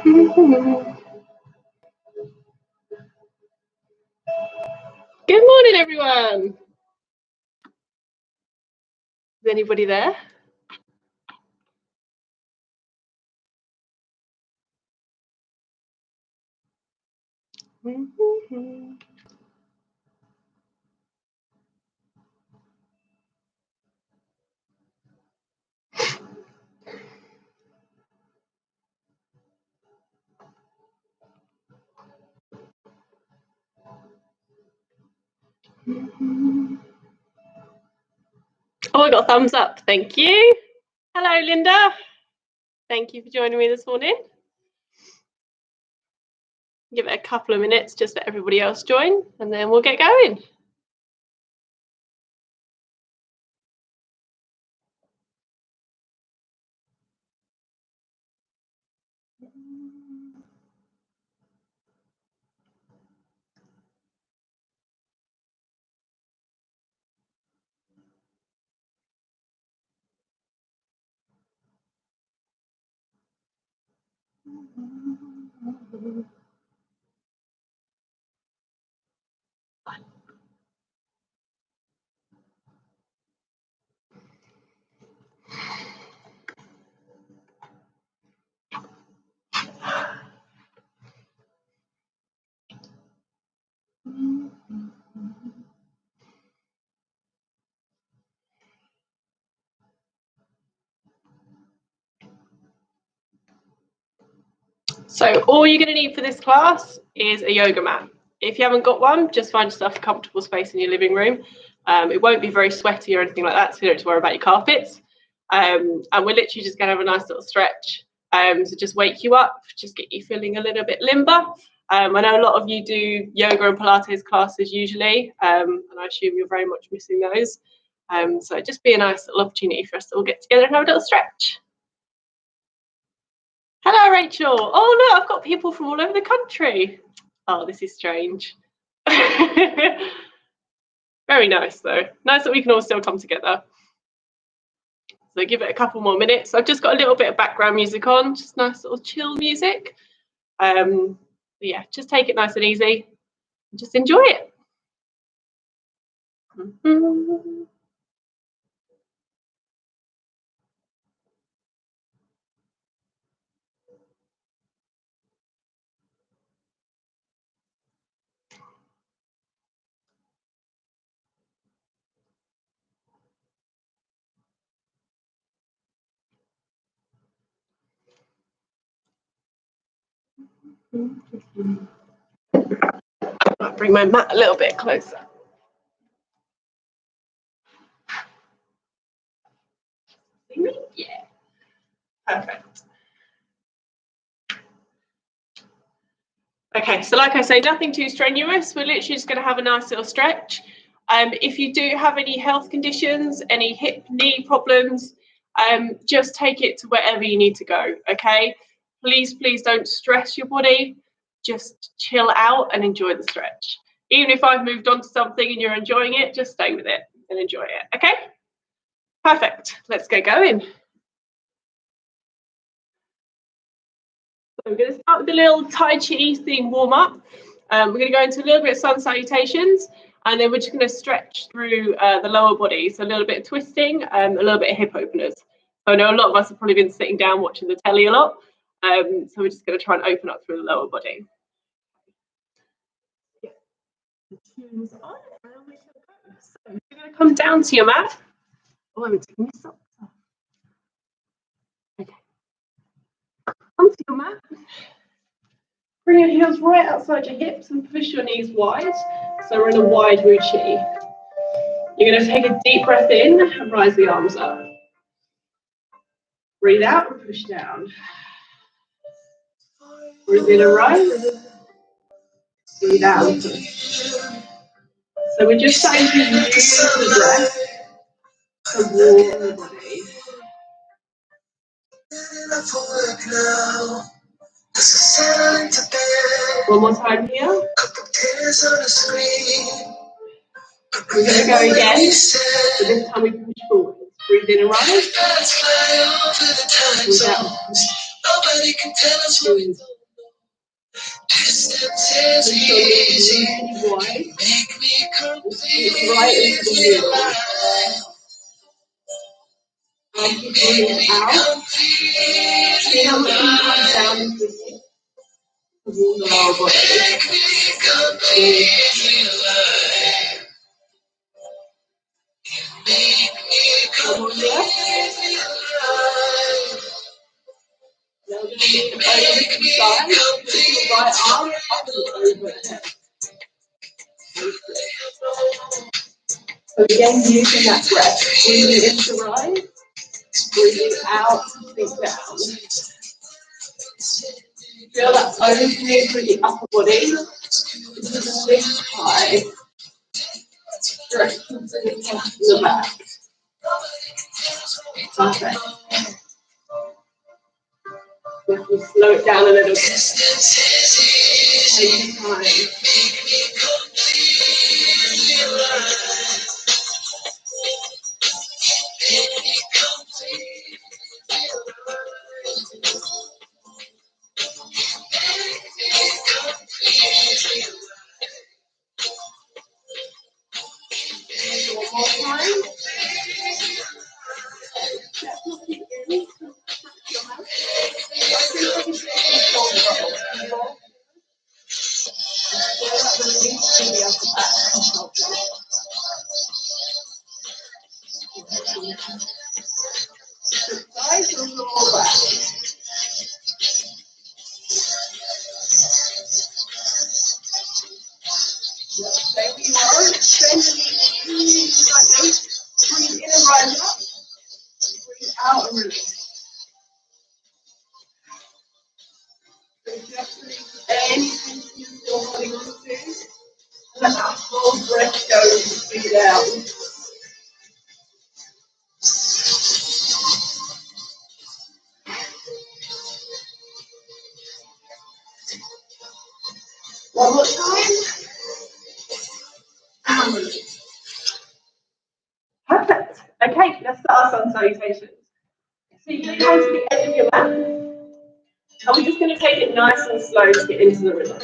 Good morning, everyone. Is anybody there? Oh, I got a thumbs up. Thank you. Hello, Linda. Thank you for joining me this morning. Give it a couple of minutes just for everybody else join, and then we'll get going. So all you're going to need for this class is a yoga mat. If you haven't got one, just find yourself a comfortable space in your living room. It won't be very sweaty or anything like that, so you don't have to worry about your carpets. And we're literally just going to have a nice little stretch to just wake you up, just get you feeling a little bit limber. I know a lot of you do yoga and Pilates classes usually, and I assume you're very much missing those. So just be a nice little opportunity for us to all get together and have a little stretch. Hello, Rachel. Oh, look, I've got people from all over the country. Oh, this is strange. Very nice, though. Nice that we can all still come together. So give it a couple more minutes. I've just got a little bit of background music on, just nice little chill music. Yeah, just take it nice and easy. And just enjoy it. I'll bring my mat a little bit closer. Yeah, perfect. Okay, so like I say, nothing too strenuous. We're literally just going to have a nice little stretch. If you do have any health conditions, any hip, knee problems, just take it to wherever you need to go, okay? Please don't stress your body. Just chill out and enjoy the stretch. Even if I've moved on to something and you're enjoying it, just stay with it and enjoy it, okay? Perfect. Let's get going. So we're going to start with a little Tai Chi theme warm up. We're going to go into a little bit of sun salutations, and then we're just going to stretch through the lower body. So a little bit of twisting, a little bit of hip openers. So I know a lot of us have probably been sitting down watching the telly a lot. So we're just going to try and open up through the lower body. Yeah. The tune's on, and we shall go. So you're going to come down to your mat. Oh, I'm taking this off. Okay. Come to your mat. Bring your heels right outside your hips and push your knees wide. So we're in a wide Wuchi. You're going to take a deep breath in and rise the arms up. Breathe out and push down. Breathe in and rise. Breathe out and push. So we're just starting to use the breath to warm the body. One more time here. We're going to go again, but this time we push forward. Breathe in and rise. Breathe out. Breathe. Make your knees really wide. Right into the middle. And keep breathing out. See how much you can come down into the hip. Towards the lower body. One more breath. Now we're going to move over to the side. Put your right arm up and overhead. So again, using that breath, breathing in to rise, breathing out to sink down. Feel that opening through the upper body into the lift high. Stretching through the chest and the back. Perfect. We have to slow it down a little bit. Take your time. One more time. Step your feet in. Your mouth. Side or lower back. Stay where you are. Bend the knees really slightly. Breathe in and rise up. Breathe out and release. So just release any tension you're still holding on to. Let that whole breath go and breathe out. One more time. And release. Perfect. Okay, let's start our sun salutations. So you're going to come to the end of your mat. And we're just going to take it nice and slow to get into the rhythm.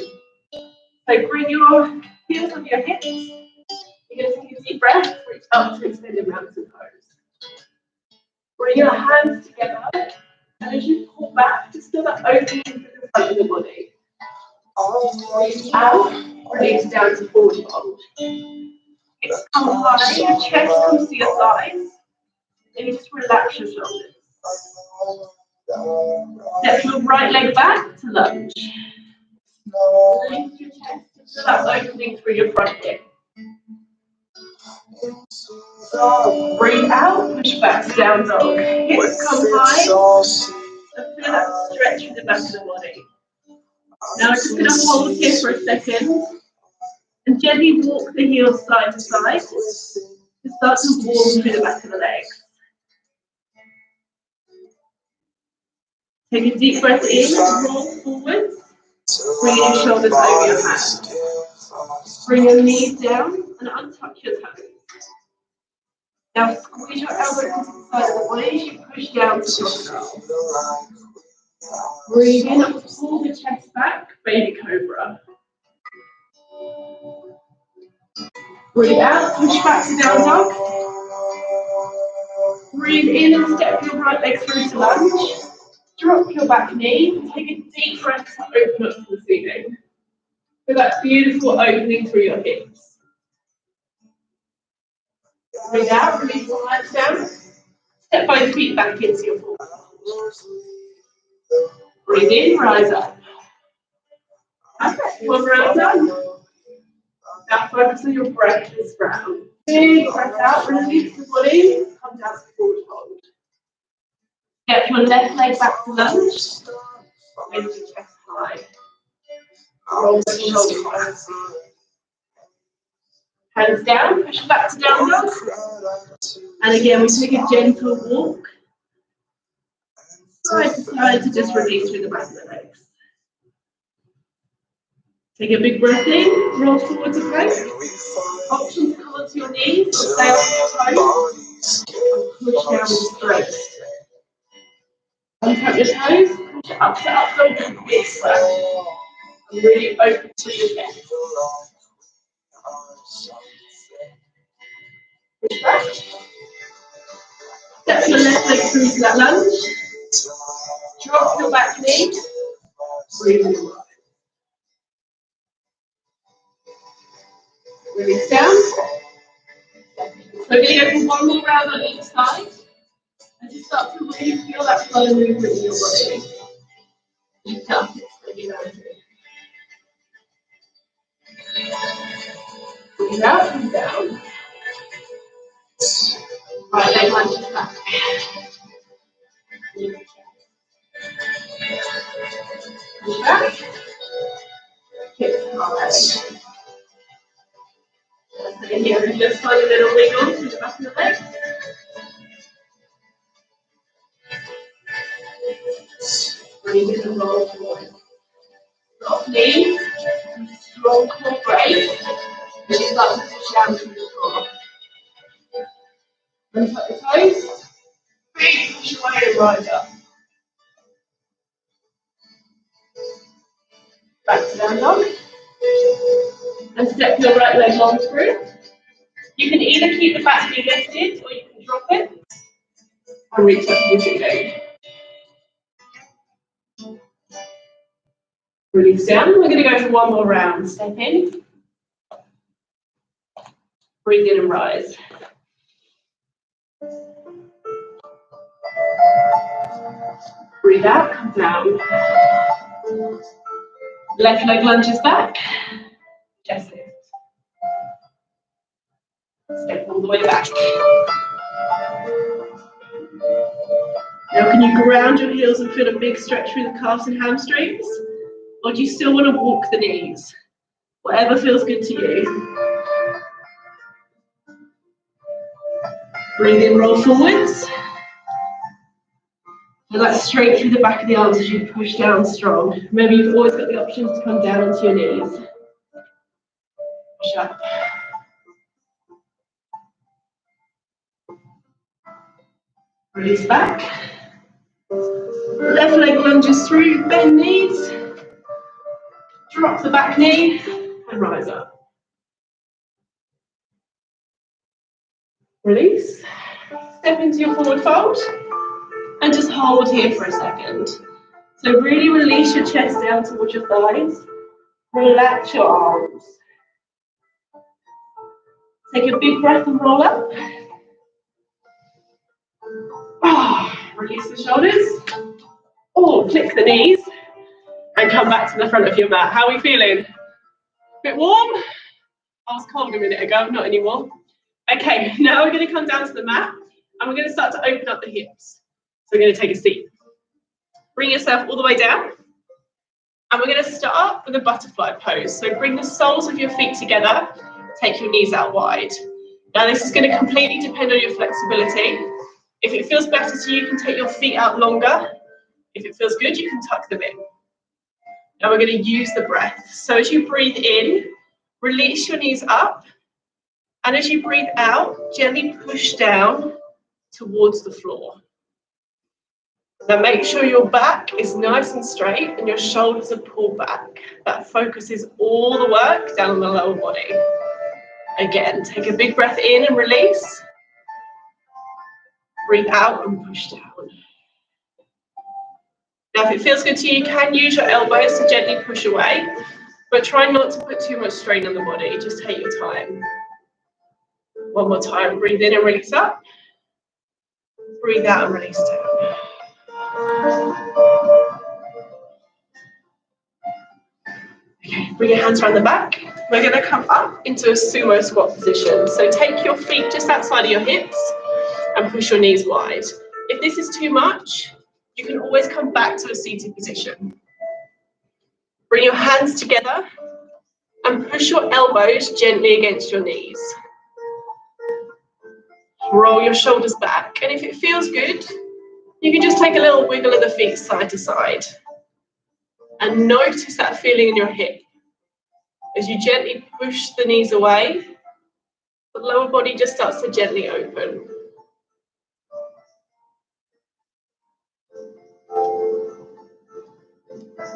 So bring your heels on your hips. You're going to take a deep breath, reach up to extended mountain pose. Bring your hands together, and as you pull back, just feel that opening through the front of the body. Breathe out, release down to forward fold. Hips come high, your chest comes to your thighs, and you just relax your shoulders. Step your right leg back to lunge. Lift your chest, feel that opening through your front hip. Breathe out, push back to down dog. Hips come high, and feel that stretch in the back of the body. Now we're just going to hold here for a second and gently walk the heels side to side to start to warm through the back of the legs. Take a deep breath in, roll forwards, bring your shoulders over your hands. Bring your knees down and untouch your toes. Now squeeze your elbows into the side of the body as you push down to crocodile. Breathe in, pull the chest back, baby cobra. Breathe out, push back to down dog. Breathe in and step your right leg through to lunge. Drop your back knee, take a deep breath to open up to the ceiling. So that beautiful opening through your hips. Breathe out, release the legs down. Step both feet back into your forward. Breathe in, rise up. Perfect, one round done. Now focus on your breath this round. Big breath out, release the body, come down to forward fold. Get your left leg back to lunge. Raise your chest high. Roll the shoulders back. Hands down, push back to down dog. And again, we take a gentle walk. Side to side to just release through the back of the legs. Take a big breath in, roll forward to plank. Option to come onto your knees or stay on your toes. And push down straight. Untap your toes, push it up to up dog and big breath. And really open to your chest. Push back. Step your left leg through to that lunge. Drop your back knee. Breathe in. Release down. We're going to go for one more round on each side. And just start to really feel that flow movement in your body. Lift up. Breathe out and down. Right leg lunges back. Push back. Hips high. And here we just find a little wiggle to the back of the leg. Breathe in and roll forward. Drop knees. Strong core brace. And you start to push down to the floor. Lift up the toes. Big push away and rise up. Back to down dog. And step your right leg long through. You can either keep the back knee lifted or you can drop it and reach up to your ceiling. Release down. We're going to go for one more round. Step in. Breathe in and rise. Breathe out, come down. Left leg lunges back. Chest lift. Step all the way back. Now can you ground your heels and feel a big stretch through the calves and hamstrings? Or do you still want to walk the knees? Whatever feels good to you. Breathe in, roll forwards. Feel that straight through the back of the arms as you push down strong. Remember, you've always got the option to come down onto your knees. Push up. Release back. Left leg lunges through, bend knees. Drop the back knee and rise up. Release. Step into your forward fold and just hold here for a second. So really release your chest down towards your thighs. Relax your arms. Take a big breath and roll up. Release the shoulders. Click the knees and come back to the front of your mat. How are we feeling? Bit warm? I was cold a minute ago, not anymore. Okay, now we're going to come down to the mat and we're going to start to open up the hips. So we're going to take a seat. Bring yourself all the way down. And we're going to start with a butterfly pose. So bring the soles of your feet together. Take your knees out wide. Now this is going to completely depend on your flexibility. If it feels better to you, you can take your feet out longer. If it feels good, you can tuck them in. Now we're going to use the breath. So as you breathe in, release your knees up. And as you breathe out, gently push down towards the floor. Now make sure your back is nice and straight and your shoulders are pulled back. That focuses all the work down on the lower body. Again, take a big breath in and release. Breathe out and push down. Now if it feels good to you, you can use your elbows to gently push away, but try not to put too much strain on the body. Just take your time. One more time, breathe in and release up. Breathe out and release down. Okay, bring your hands around the back. We're going to come up into a sumo squat position. So take your feet just outside of your hips and push your knees wide. If this is too much, you can always come back to a seated position. Bring your hands together and push your elbows gently against your knees. Roll your shoulders back, and if it feels good, you can just take a little wiggle of the feet side to side. And notice that feeling in your hip. As you gently push the knees away, the lower body just starts to gently open.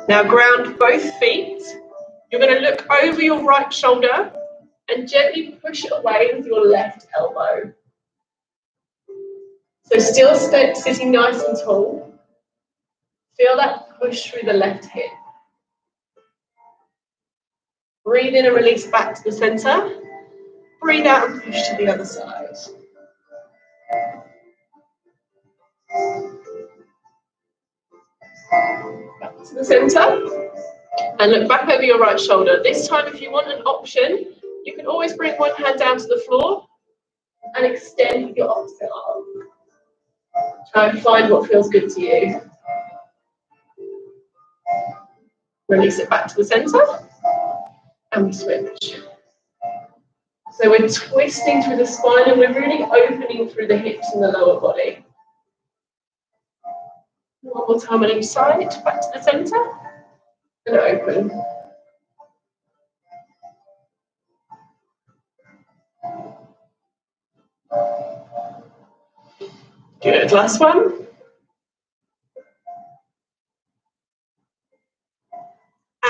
Now ground both feet You're going to look over your right shoulder and gently push it away with your left elbow. So still sitting nice and tall. Feel that push through the left hip. Breathe in and release back to the center. Breathe out and push to the other side. Back to the center. And look back over your right shoulder. This time, if you want an option, you can always bring one hand down to the floor and extend with your opposite arm. Try and find what feels good to you. Release it back to the center. And we switch. So we're twisting through the spine and we're really opening through the hips and the lower body. One more time on each side, back to the center, and open. Good, last one.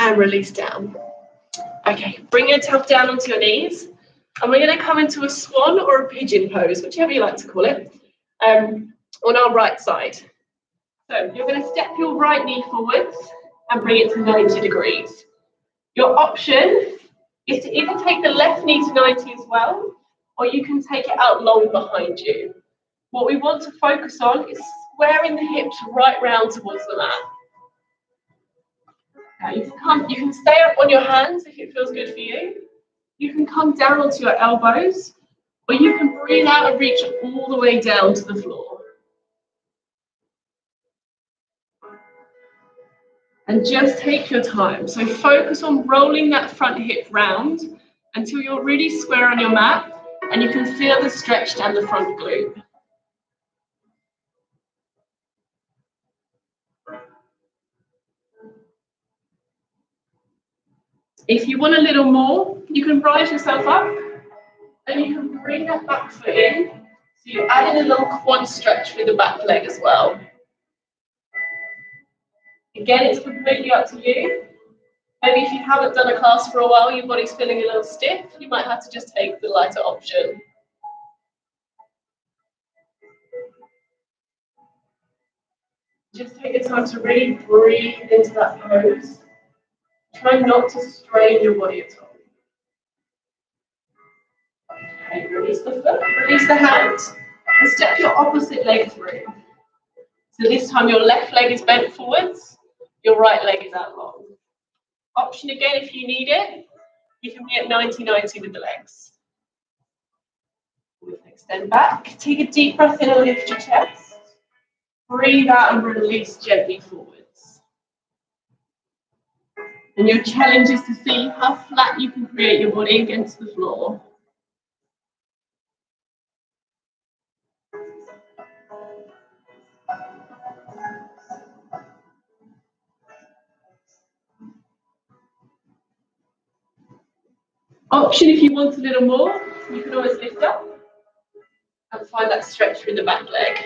And release down. Okay, bring yourself down onto your knees. And we're going to come into a swan or a pigeon pose, whichever you like to call it, on our right side. So you're going to step your right knee forwards and bring it to 90 degrees. Your option is to either take the left knee to 90 as well, or you can take it out long behind you. What we want to focus on is squaring the hips right round towards the mat. Now you can stay up on your hands if it feels good for you. You can come down onto your elbows, or you can breathe out and reach all the way down to the floor. And just take your time. So focus on rolling that front hip round until you're really square on your mat and you can feel the stretch down the front glute. If you want a little more, you can rise yourself up and you can bring that back foot in. So you're adding a little quad stretch through the back leg as well. Again, it's completely up to you. Maybe if you haven't done a class for a while, your body's feeling a little stiff, you might have to just take the lighter option. Just take the time to really breathe into that pose. Try not to strain your body at all. Okay, release the foot, release the hand, and step your opposite leg through. So this time your left leg is bent forwards, your right leg is out long. Option again if you need it, you can be at 90-90 with the legs. We can extend back, take a deep breath in and lift your chest. Breathe out and release gently forwards. And your challenge is to see how flat you can create your body against the floor. Option if you want a little more, you can always lift up and find that stretch through the back leg.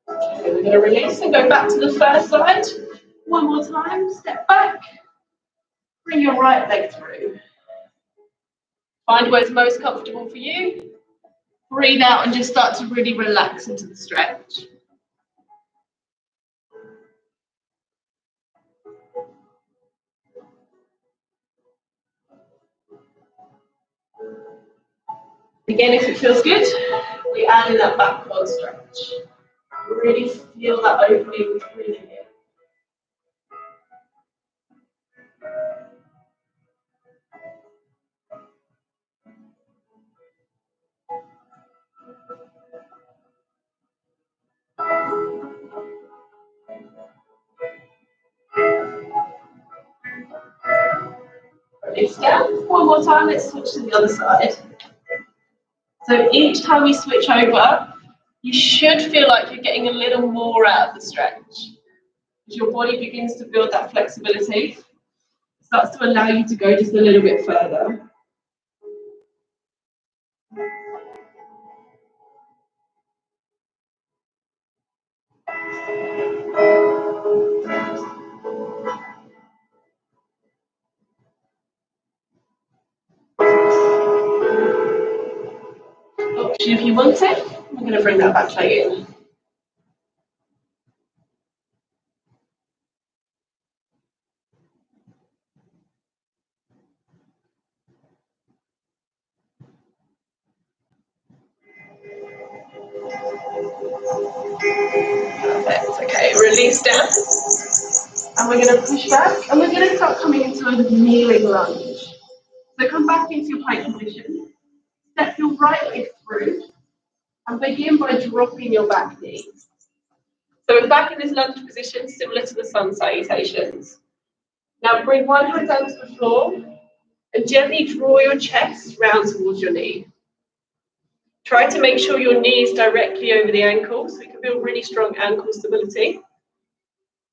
Okay, we're going to release and go back to the first side. One more time, step back. Bring your right leg through. Find where's most comfortable for you. Breathe out and just start to really relax into the stretch. Again, if it feels good, we add in that back quad stretch. Really feel that opening through the hip. Release down. One more time, let's switch to the other side. So each time we switch over, you should feel like you're getting a little more out of the stretch. As your body begins to build that flexibility, it starts to allow you to go just a little bit further. Option if you want it, I'm going to bring that back leg in. Perfect. Okay, release down. And we're going to push back, and we're going to start coming into a kneeling lunge. So come back into your plank position, step your right leg through, and begin by dropping your back knee. So we're back in this lunge position, similar to the sun salutations. Now bring one hand down to the floor, and gently draw your chest round towards your knee. Try to make sure your knee is directly over the ankle, so you can feel really strong ankle stability.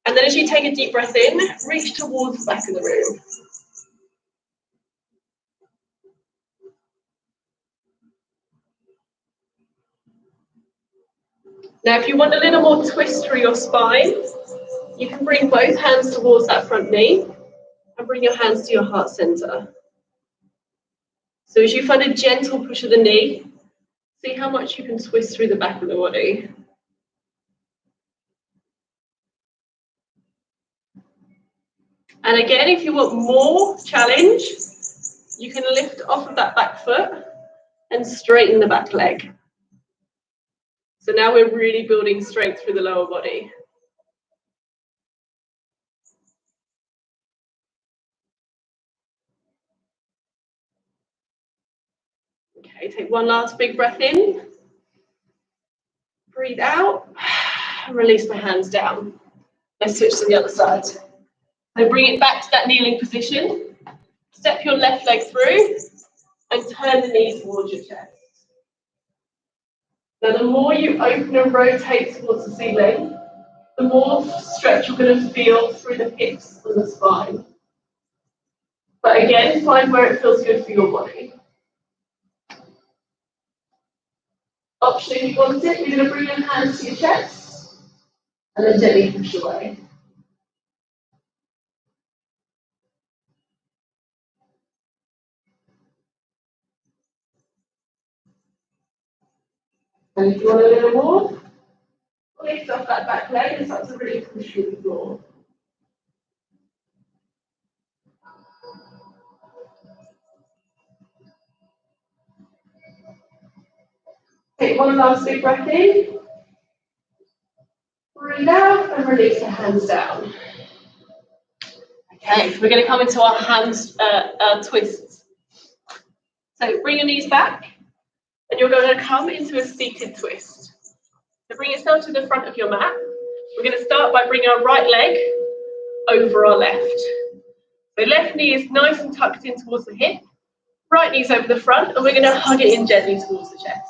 And then as you take a deep breath in, reach towards the back of the room. Now, if you want a little more twist through your spine, you can bring both hands towards that front knee and bring your hands to your heart center. So as you find a gentle push of the knee, see how much you can twist through the back of the body. And again, if you want more challenge, you can lift off of that back foot and straighten the back leg. So now we're really building strength through the lower body. Okay, take one last big breath in. Breathe out. Release the hands down. Let's switch to the other side. So bring it back to that kneeling position. Step your left leg through and turn the knees towards your chest. Now, the more you open and rotate towards the ceiling, the more stretch you're going to feel through the hips and the spine. But again, find where it feels good for your body. Option if you want it, you're going to bring your hands to your chest and then gently push away. And if you want a little more, lift off that back leg and start to really push through the floor. Take one last big breath in. Breathe out and release the hands down. Okay, we're going to come into our hands twists. So bring your knees back, and you're going to come into a seated twist. So bring yourself to the front of your mat. We're going to start by bringing our right leg over our left. So left knee is nice and tucked in towards the hip. Right knee's over the front, and we're going to hug it in gently towards the chest.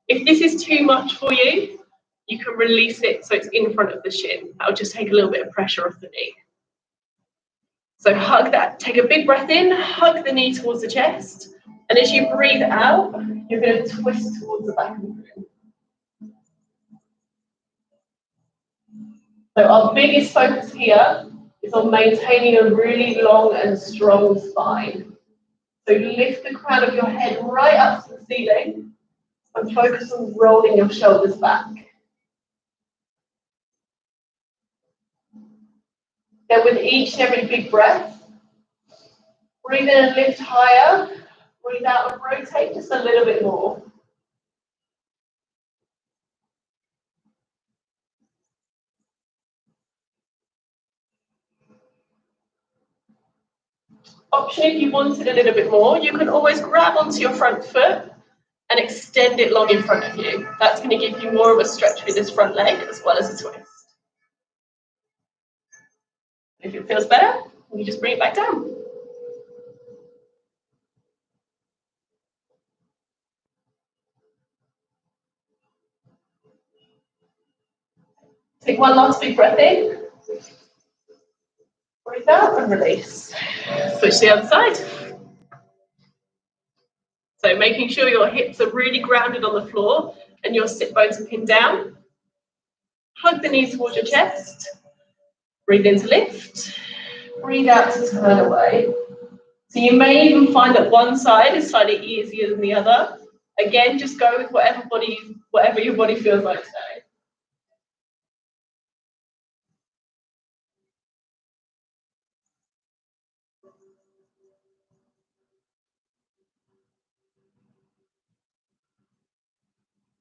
If this is too much for you, you can release it so it's in front of the shin. That'll just take a little bit of pressure off the knee. So hug that, take a big breath in, hug the knee towards the chest, and as you breathe out, you're going to twist towards the back of the room. So our biggest focus here is on maintaining a really long and strong spine. So lift the crown of your head right up to the ceiling and focus on rolling your shoulders back. Then with each and every big breath, breathe in and lift higher, breathe out and rotate just a little bit more. Option if you wanted a little bit more, you can always grab onto your front foot and extend it long in front of you. That's going to give you more of a stretch with this front leg as well as a twist. If it feels better, you just bring it back down. Take one last big breath in. Breathe out and release. Switch to the other side. So making sure your hips are really grounded on the floor and your sit bones are pinned down. Hug the knees towards your chest. Breathe in to lift. Breathe out to turn away. So you may even find that one side is slightly easier than the other. Again, just go with whatever your body feels like today.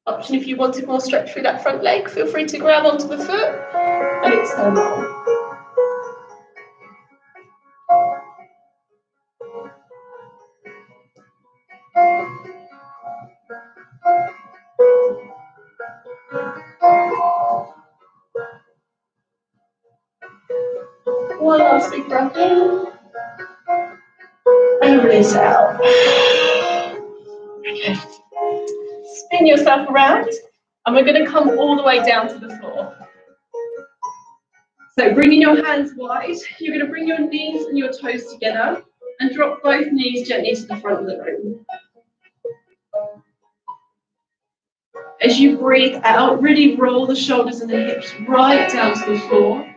Option if you wanted more stretch through that front leg, feel free to grab onto the foot and extend on. One last big breath in and release out. Okay. Spin yourself around and we're going to come all the way down to the floor. So bringing your hands wide, you're going to bring your knees and your toes together and drop both knees gently to the front of the room. As you breathe out, really roll the shoulders and the hips right down to the floor.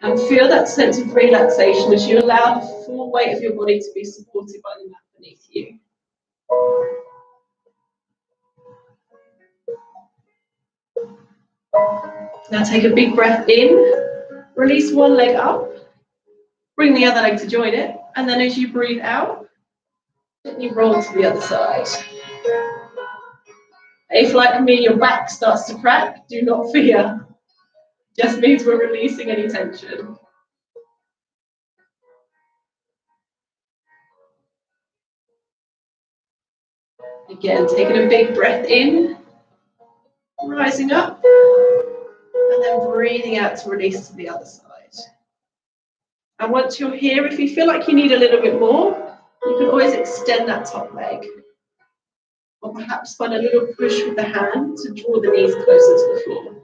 And feel that sense of relaxation as you allow the full weight of your body to be supported by the mat beneath you. Now take a big breath in, release one leg up, bring the other leg to join it, and then as you breathe out, gently roll to the other side. If, like me, your back starts to crack, do not fear. Just means we're releasing any tension. Again, taking a big breath in, rising up, and then breathing out to release to the other side. And once you're here, if you feel like you need a little bit more, you can always extend that top leg. Or perhaps find a little push with the hand to draw the knees closer to the floor.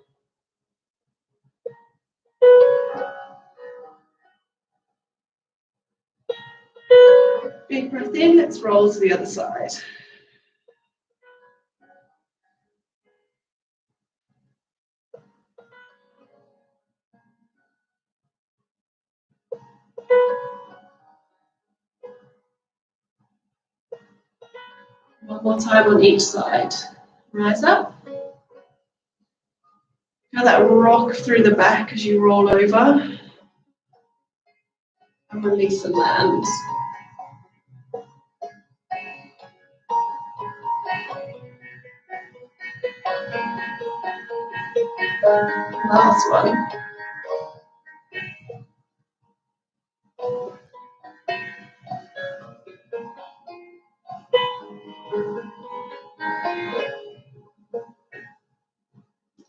Big breath in, let's roll to the other side. One more time on each side. Rise up. Feel that rock through the back as you roll over. And release and land. Last one.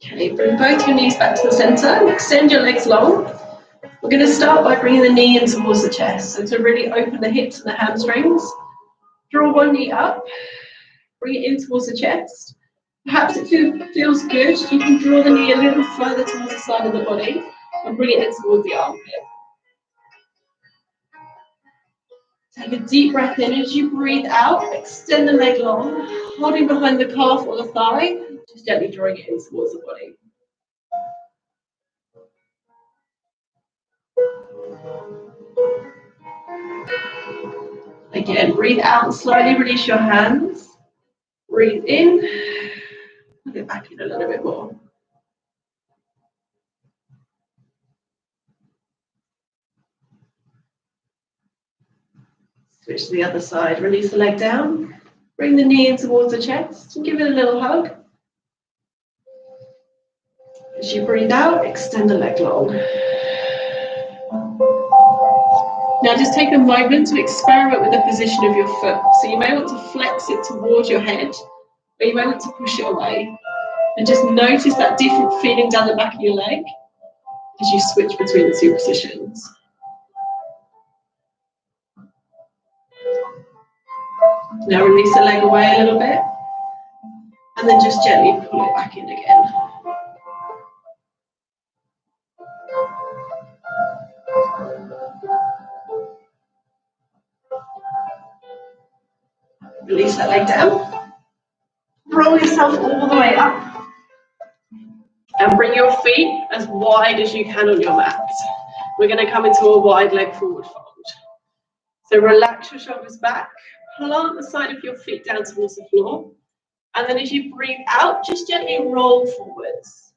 Okay, bring both your knees back to the center. Extend your legs long. We're going to start by bringing the knee in towards the chest. So to really open the hips and the hamstrings, draw one knee up, bring it in towards the chest. Perhaps it feels good, you can draw the knee a little further towards the side of the body and bring it in towards the armpit. Take a deep breath in. As you breathe out, extend the leg long, holding behind the calf or the thigh, just gently drawing it in towards the body. Again, breathe out and slowly release your hands. Breathe in, put it back in a little bit more. Switch to the other side, release the leg down, bring the knee in towards the chest and give it a little hug. As you breathe out, extend the leg long. Now just take a moment to experiment with the position of your foot. So you may want to flex it towards your head, or you may want to push it away. And just notice that different feeling down the back of your leg as you switch between the two positions. Now release the leg away a little bit, and then just gently pull it back in again. Release that leg down. Roll yourself all the way up. And bring your feet as wide as you can on your mat. We're going to come into a wide leg forward fold. So relax your shoulders back. Plant the side of your feet down towards the floor. And then as you breathe out, just gently roll forwards.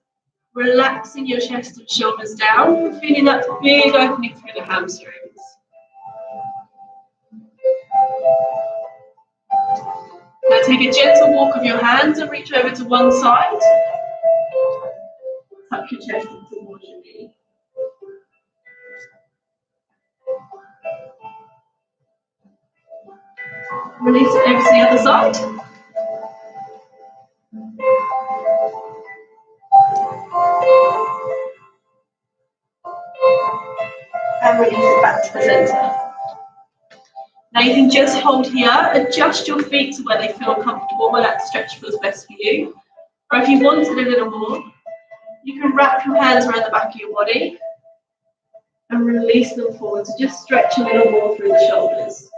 Relaxing your chest and shoulders down, feeling that big opening through the hamstrings. Now take a gentle walk of your hands and reach over to one side. Tuck your chest in towards your knee. Release it over to the other side. And release it back to the centre. Now you can just hold here, adjust your feet to where they feel comfortable, where that stretch feels best for you. Or if you wanted a little more, you can wrap your hands around the back of your body and release them forward. So just stretch a little more through the shoulders.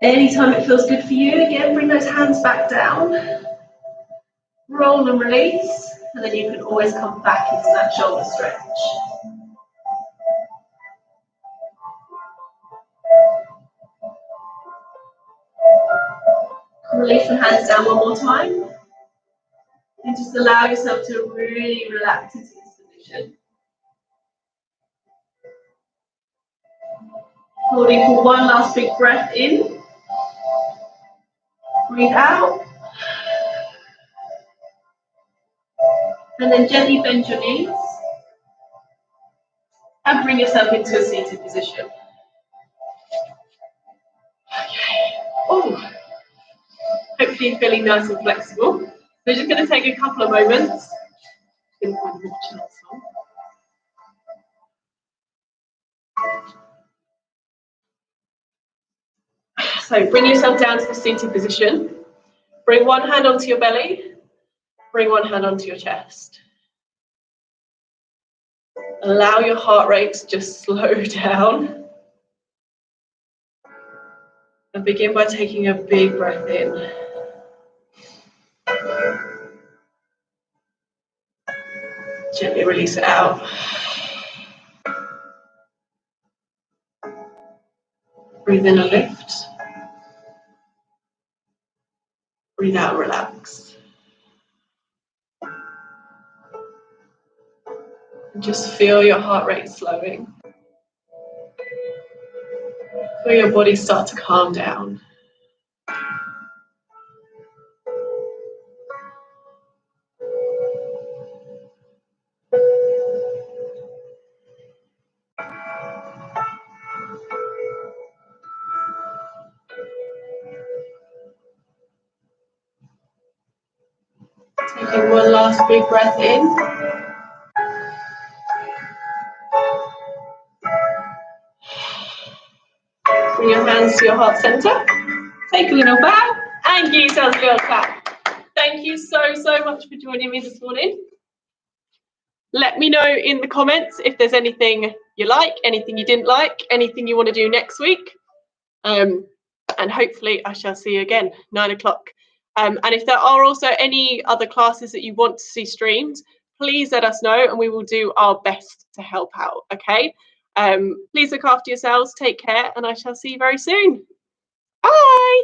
Anytime it feels good for you, again, bring those hands back down. Roll and release, and then you can always come back into that shoulder stretch. Release the hands down one more time. And just allow yourself to really relax into this position. Holding for one last big breath in. Breathe out. And then gently bend your knees. And bring yourself into a seated position. Okay. Oh. Hopefully you're feeling nice and flexible. So we're just going to take a couple of moments. So bring yourself down to the seated position. Bring one hand onto your belly. Bring one hand onto your chest. Allow your heart rate to just slow down. And begin by taking a big breath in. Gently release it out. Breathe in and lift. Breathe out and relax. And just feel your heart rate slowing. Feel your body start to calm down. Taking one last big breath in. Bring your hands to your heart center. Take a little bow and give yourselves a little clap. Thank you so much for joining me this morning. Let me know in the comments if there's anything you like, anything you didn't like, anything you want to do next week. And hopefully I shall see you again, 9 o'clock. And if there are also any other classes that you want to see streamed, please let us know and we will do our best to help out, okay? Please look after yourselves, take care, and I shall see you very soon. Bye!